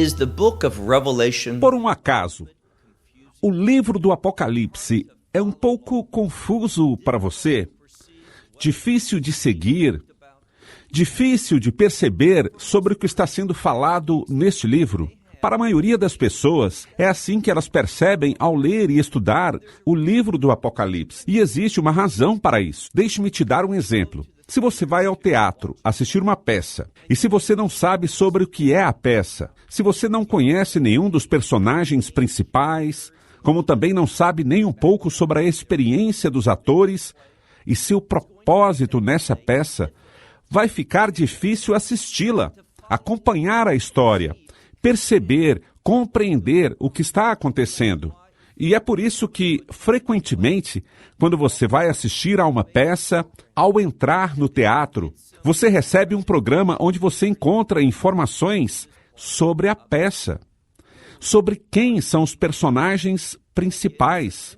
Is the book of Revelation Por um acaso, o livro do Apocalipse é um pouco confuso para você? Difícil de seguir? Difícil de perceber sobre o que está sendo falado neste livro? Para a maioria das pessoas, é assim que elas percebem ao ler e estudar o livro do Apocalipse. E existe uma razão para isso. Deixe-me te dar um exemplo. Se você vai ao teatro assistir uma peça, e se você não sabe sobre o que é a peça, se você não conhece nenhum dos personagens principais, como também não sabe nem um pouco sobre a experiência dos atores e seu propósito nessa peça, vai ficar difícil assisti-la, acompanhar a história, perceber, compreender o que está acontecendo. E é por isso que, frequentemente, quando você vai assistir a uma peça, ao entrar no teatro, você recebe um programa onde você encontra informações sobre a peça, sobre quem são os personagens principais,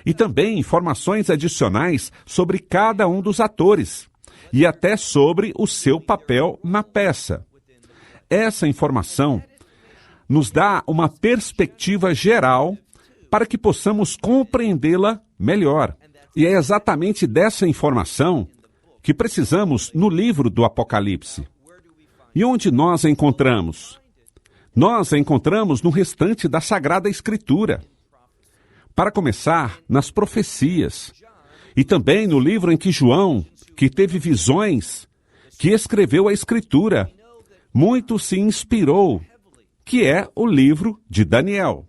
e também informações adicionais sobre cada um dos atores, e até sobre o seu papel na peça. Essa informação nos dá uma perspectiva geral para que possamos compreendê-la melhor. E é exatamente dessa informação que precisamos no livro do Apocalipse. E onde nós a encontramos? Nós a encontramos no restante da Sagrada Escritura. Para começar, nas profecias. E também no livro em que João, que teve visões, que escreveu a Escritura, muito se inspirou, que é o livro de Daniel.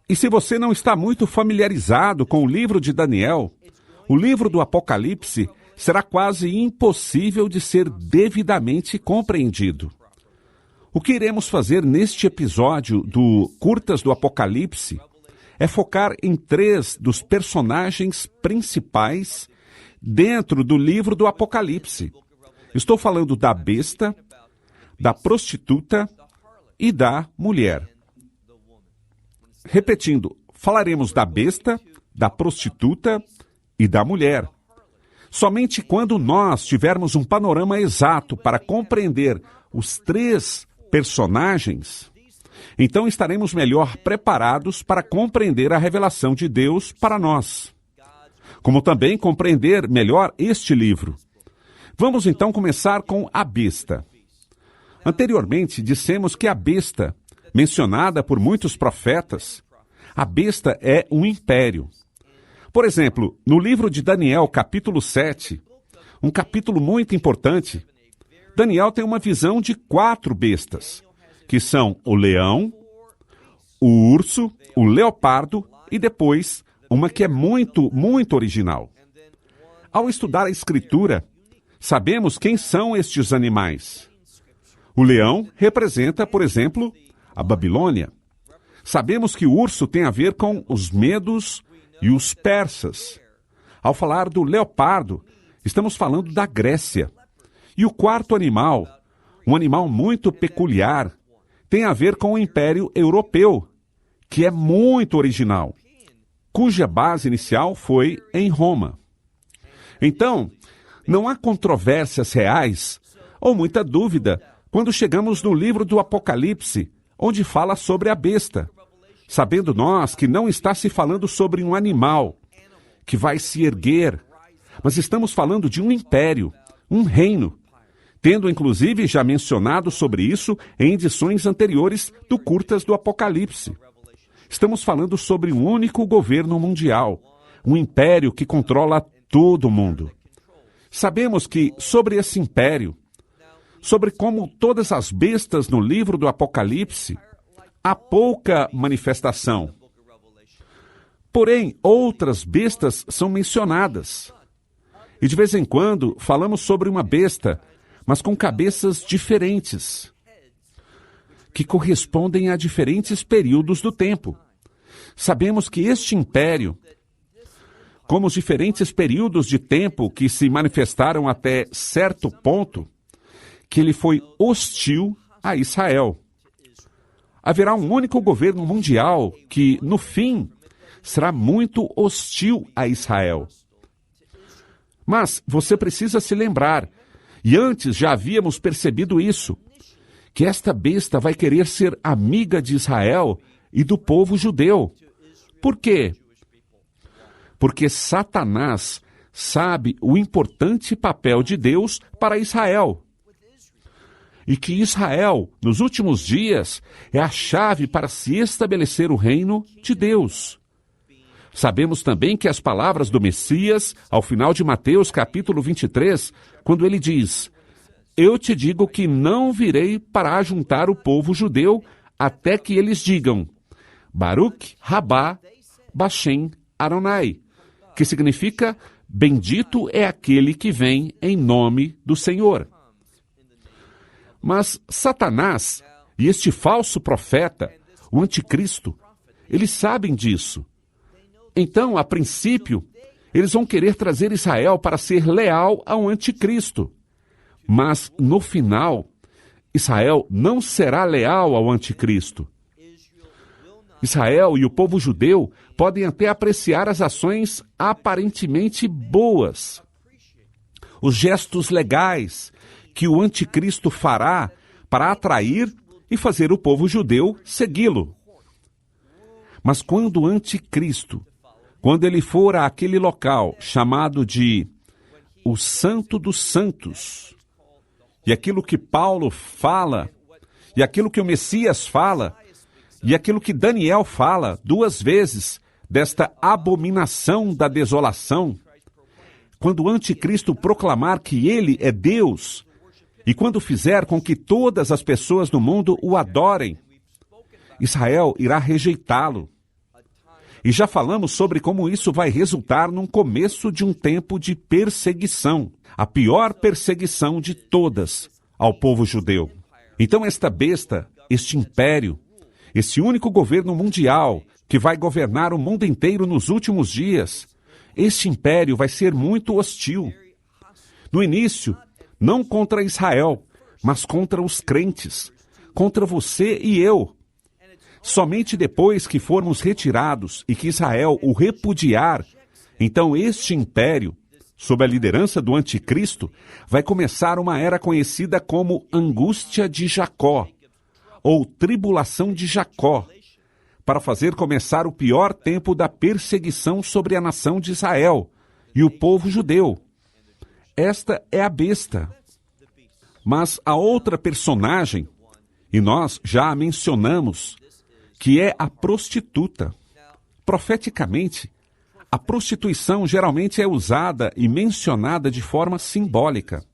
E se você não está muito familiarizado com o livro de Daniel, o livro do Apocalipse será quase impossível de ser devidamente compreendido. O que iremos fazer neste episódio do Curtas do Apocalipse é focar em 3 dos personagens principais dentro do livro do Apocalipse. Estou falando da besta, da prostituta e da mulher. Repetindo, falaremos da besta, da prostituta e da mulher. Somente quando nós tivermos um panorama exato para compreender os 3 personagens, então estaremos melhor preparados para compreender a revelação de Deus para nós, como também compreender melhor este livro. Vamos então começar com a besta. Anteriormente, dissemos que a besta, mencionada por muitos profetas, a besta é um império. Por exemplo, no livro de Daniel, capítulo 7, um capítulo muito importante, Daniel tem uma visão de 4 bestas, que são o leão, o urso, o leopardo e depois uma que é muito original. Ao estudar a Escritura, sabemos quem são estes animais. O leão representa, por exemplo, a Babilônia. Sabemos que o urso tem a ver com os medos e os persas. Ao falar do leopardo, estamos falando da Grécia. E o 4º animal, um animal muito peculiar, tem a ver com o Império Europeu, que é muito original, cuja base inicial foi em Roma. Então, não há controvérsias reais ou muita dúvida quando chegamos no livro do Apocalipse, onde fala sobre a besta, sabendo nós que não está se falando sobre um animal que vai se erguer, mas estamos falando de um império, um reino, tendo inclusive já mencionado sobre isso em edições anteriores do Curtas do Apocalipse. Estamos falando sobre um único governo mundial, um império que controla todo o mundo. Sabemos que sobre esse império, sobre como todas as bestas no livro do Apocalipse, há pouca manifestação. Porém, outras bestas são mencionadas. E de vez em quando falamos sobre uma besta, mas com cabeças diferentes, que correspondem a diferentes períodos do tempo. Sabemos que este império, como os diferentes períodos de tempo que se manifestaram até certo ponto, que ele foi hostil a Israel. Haverá um único governo mundial que, no fim, será muito hostil a Israel. Mas você precisa se lembrar, e antes já havíamos percebido isso, que esta besta vai querer ser amiga de Israel e do povo judeu. Por quê? Porque Satanás sabe o importante papel de Deus para Israel. E que Israel, nos últimos dias, é a chave para se estabelecer o reino de Deus. Sabemos também que as palavras do Messias, ao final de Mateus capítulo 23, quando ele diz: eu te digo que não virei para ajuntar o povo judeu até que eles digam Baruch Rabá Bashem Aronai, que significa bendito é aquele que vem em nome do Senhor. Mas Satanás e este falso profeta, o anticristo, eles sabem disso. Então, a princípio, eles vão querer trazer Israel para ser leal ao anticristo. Mas, no final, Israel não será leal ao anticristo. Israel e o povo judeu podem até apreciar as ações aparentemente boas, os gestos legais que o anticristo fará para atrair e fazer o povo judeu segui-lo. Mas quando o anticristo, quando ele for àquele local chamado de o Santo dos Santos, e aquilo que Paulo fala, e aquilo que o Messias fala, e aquilo que Daniel fala 2 vezes, desta abominação da desolação, quando o anticristo proclamar que ele é Deus, e quando fizer com que todas as pessoas no mundo o adorem, Israel irá rejeitá-lo. E já falamos sobre como isso vai resultar num começo de um tempo de perseguição, a pior perseguição de todas ao povo judeu. Então esta besta, este império, esse único governo mundial que vai governar o mundo inteiro nos últimos dias, este império vai ser muito hostil. No início, não contra Israel, mas contra os crentes, contra você e eu. Somente depois que formos retirados e que Israel o repudiar, então este império, sob a liderança do anticristo, vai começar uma era conhecida como angústia de Jacó, ou tribulação de Jacó, para fazer começar o pior tempo da perseguição sobre a nação de Israel e o povo judeu. Esta é a besta. Mas a outra personagem, e nós já a mencionamos, que é a prostituta. Profeticamente, a prostituição geralmente é usada e mencionada de forma simbólica.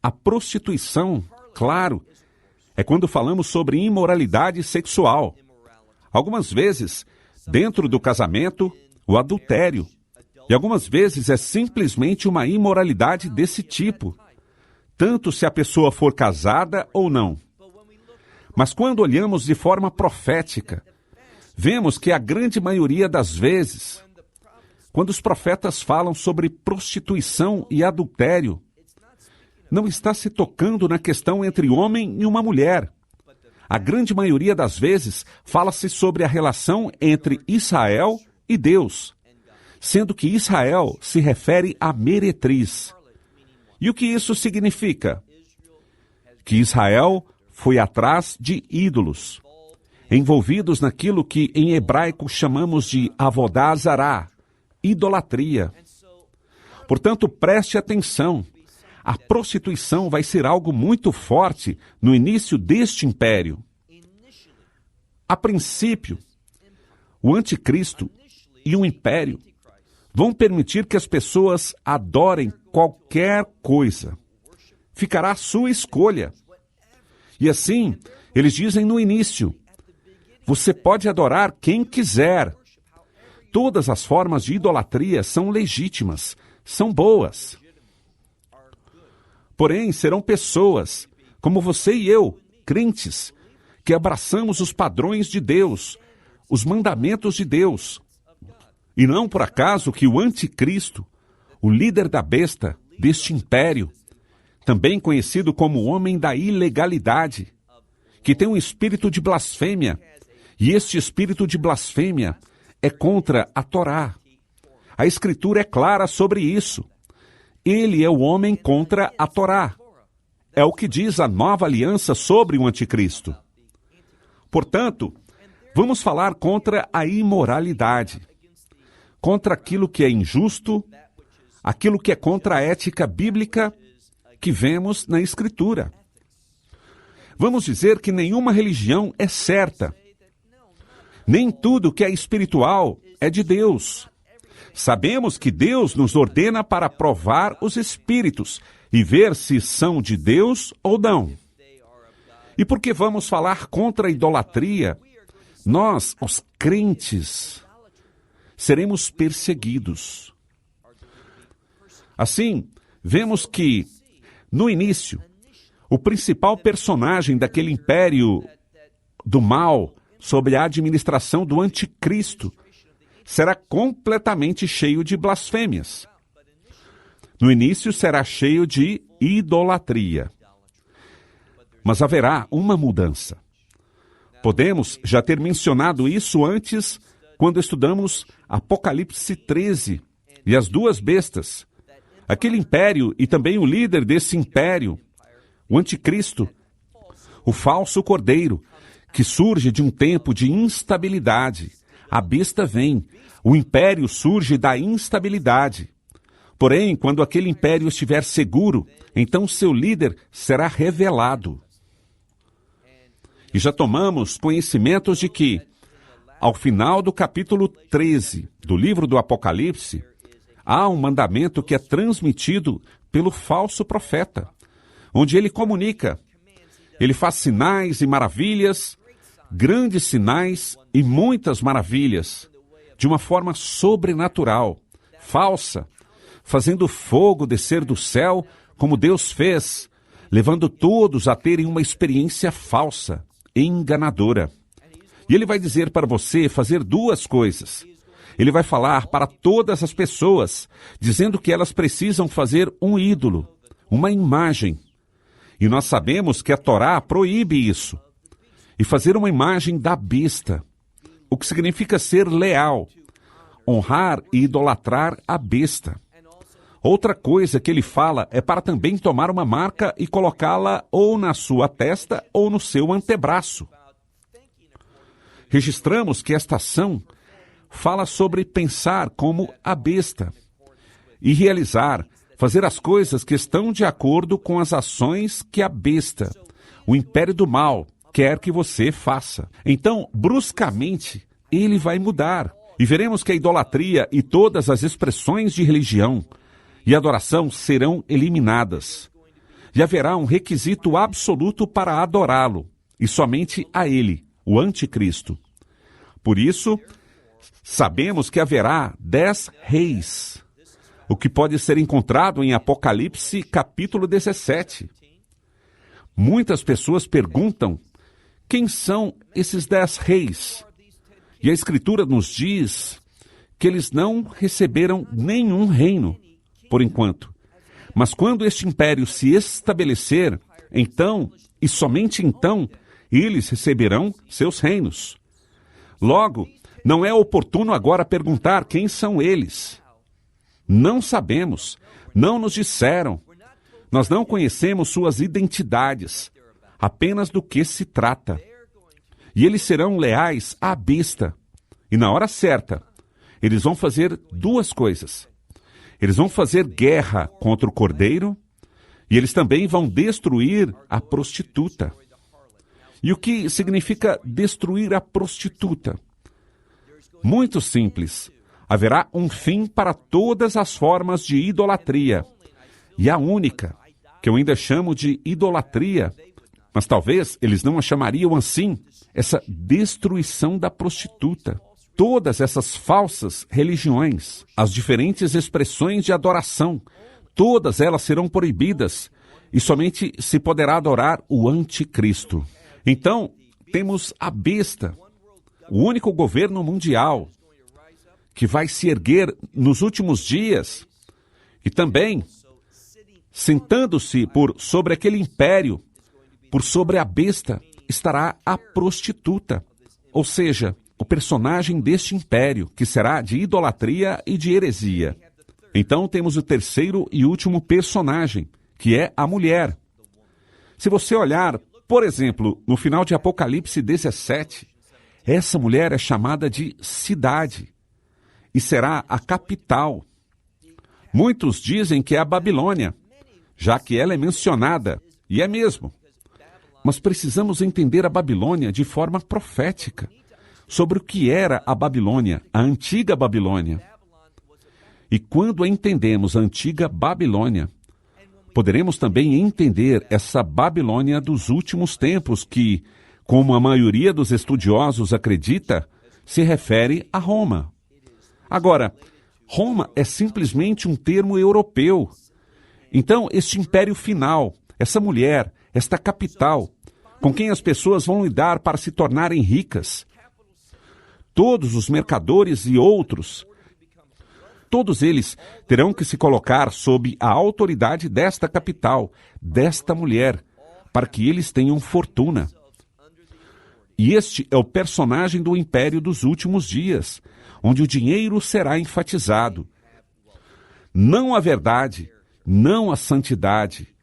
A prostituição, claro, é quando falamos sobre imoralidade sexual. Algumas vezes, dentro do casamento, o adultério. E algumas vezes é simplesmente uma imoralidade desse tipo, tanto se a pessoa for casada ou não. Mas quando olhamos de forma profética, vemos que a grande maioria das vezes, quando os profetas falam sobre prostituição e adultério, não está se tocando na questão entre homem e uma mulher. A grande maioria das vezes fala-se sobre a relação entre Israel e Deus, sendo que Israel se refere à meretriz. E o que isso significa? Que Israel foi atrás de ídolos, envolvidos naquilo que em hebraico chamamos de avodá zará, idolatria. Portanto, preste atenção. A prostituição vai ser algo muito forte no início deste império. A princípio, o anticristo e o império vão permitir que as pessoas adorem qualquer coisa. Ficará à sua escolha. E assim, eles dizem no início, você pode adorar quem quiser. Todas as formas de idolatria são legítimas, são boas. Porém, serão pessoas, como você e eu, crentes, que abraçamos os padrões de Deus, os mandamentos de Deus. E não por acaso que o anticristo, o líder da besta deste império, também conhecido como o homem da ilegalidade, que tem um espírito de blasfêmia, e este espírito de blasfêmia é contra a Torá. A Escritura é clara sobre isso. Ele é o homem contra a Torá. é o que diz a nova aliança sobre o anticristo. Portanto, vamos falar contra a imoralidade, contra aquilo que é injusto, aquilo que é contra a ética bíblica que vemos na Escritura. Vamos dizer que nenhuma religião é certa. Nem tudo que é espiritual é de Deus. Sabemos que Deus nos ordena para provar os espíritos e ver se são de Deus ou não. E porque vamos falar contra a idolatria, nós, os crentes, seremos perseguidos. Assim, vemos que, no início, o principal personagem daquele império do mal, sob a administração do anticristo, será completamente cheio de blasfêmias. No início será cheio de idolatria. Mas haverá uma mudança. Podemos já ter mencionado isso antes, quando estudamos Apocalipse 13 e as duas bestas. Aquele império e também o líder desse império, o anticristo, o falso cordeiro, que surge de um tempo de instabilidade. A besta vem, o império surge da instabilidade. Porém, quando aquele império estiver seguro, então seu líder será revelado. E já tomamos conhecimentos de que, ao final do capítulo 13 do livro do Apocalipse, há um mandamento que é transmitido pelo falso profeta, onde ele comunica, ele faz sinais e maravilhas, grandes sinais e muitas maravilhas, de uma forma sobrenatural, falsa, fazendo fogo descer do céu, como Deus fez, levando todos a terem uma experiência falsa, enganadora. E ele vai dizer para você fazer duas coisas. Ele vai falar para todas as pessoas, dizendo que elas precisam fazer um ídolo, uma imagem. E nós sabemos que a Torá proíbe isso. E fazer uma imagem da besta, o que significa ser leal, honrar e idolatrar a besta. Outra coisa que ele fala é para também tomar uma marca e colocá-la ou na sua testa ou no seu antebraço. Registramos que esta ação fala sobre pensar como a besta e realizar, fazer as coisas que estão de acordo com as ações que a besta, o império do mal, quer que você faça. Então, bruscamente, ele vai mudar. E veremos que a idolatria e todas as expressões de religião e adoração serão eliminadas. E haverá um requisito absoluto para adorá-lo, e somente a ele, o anticristo. Por isso, sabemos que haverá 10 reis, o que pode ser encontrado em Apocalipse capítulo 17. Muitas pessoas perguntam: quem são esses 10 reis? E a Escritura nos diz que eles não receberam nenhum reino, por enquanto. Mas quando este império se estabelecer, então, e somente então, eles receberão seus reinos. Logo, não é oportuno agora perguntar quem são eles. Não sabemos, não nos disseram. Nós não conhecemos suas identidades, apenas do que se trata. E eles serão leais à besta. E na hora certa, eles vão fazer duas coisas. Eles vão fazer guerra contra o cordeiro e eles também vão destruir a prostituta. E o que significa destruir a prostituta? Muito simples. Haverá um fim para todas as formas de idolatria. E a única, que eu ainda chamo de idolatria, mas talvez eles não a chamariam assim, essa destruição da prostituta. Todas essas falsas religiões, as diferentes expressões de adoração, todas elas serão proibidas e somente se poderá adorar o anticristo. Então, temos a besta, o único governo mundial que vai se erguer nos últimos dias e também sentando-se por sobre aquele império, por sobre a besta, estará a prostituta, ou seja, o personagem deste império, que será de idolatria e de heresia. Então temos o terceiro e último personagem, que é a mulher. Se você olhar, por exemplo, no final de Apocalipse 17, essa mulher é chamada de cidade e será a capital. Muitos dizem que é a Babilônia, já que ela é mencionada, e é mesmo. Mas precisamos entender a Babilônia de forma profética, sobre o que era a Babilônia, a antiga Babilônia. E quando entendemos a antiga Babilônia, poderemos também entender essa Babilônia dos últimos tempos que, como a maioria dos estudiosos acredita, se refere a Roma. Agora, Roma é simplesmente um termo europeu. Então, este império final, essa mulher, esta capital, com quem as pessoas vão lidar para se tornarem ricas, todos os mercadores e outros, todos eles terão que se colocar sob a autoridade desta capital, desta mulher, para que eles tenham fortuna. E este é o personagem do império dos últimos dias, onde o dinheiro será enfatizado. Não a verdade, não a santidade,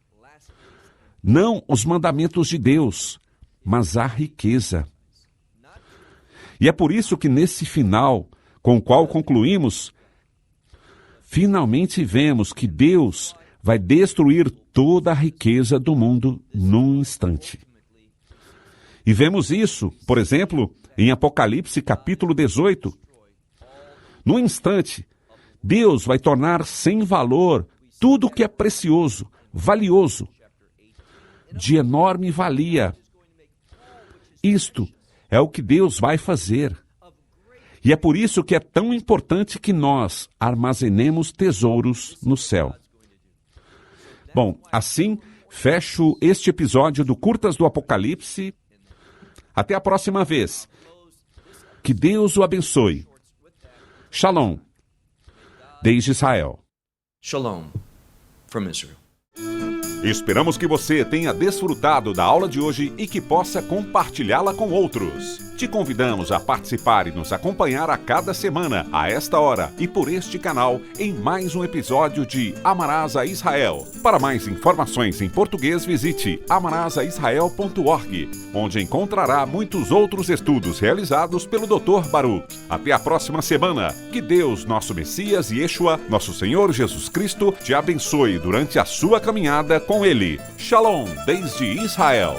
não os mandamentos de Deus, mas a riqueza. E é por isso que nesse final, com o qual concluímos, finalmente vemos que Deus vai destruir toda a riqueza do mundo num instante. E vemos isso, por exemplo, em Apocalipse capítulo 18. No instante, Deus vai tornar sem valor tudo que é precioso, valioso, de enorme valia. Isto é o que Deus vai fazer. E é por isso que é tão importante que nós armazenemos tesouros no céu. Bom, assim, fecho este episódio do Curtas do Apocalipse. Até a próxima vez. Que Deus o abençoe. Shalom, desde Israel. Shalom from Israel. Esperamos que você tenha desfrutado da aula de hoje e que possa compartilhá-la com outros. Te convidamos a participar e nos acompanhar a cada semana, a esta hora e por este canal, em mais um episódio de Amarás a Israel. Para mais informações em português, visite amarasaisrael.org, onde encontrará muitos outros estudos realizados pelo Dr. Baruch. Até a próxima semana. Que Deus, nosso Messias e Yeshua, nosso Senhor Jesus Cristo, te abençoe durante a sua caminhada com Ele. Shalom, desde Israel.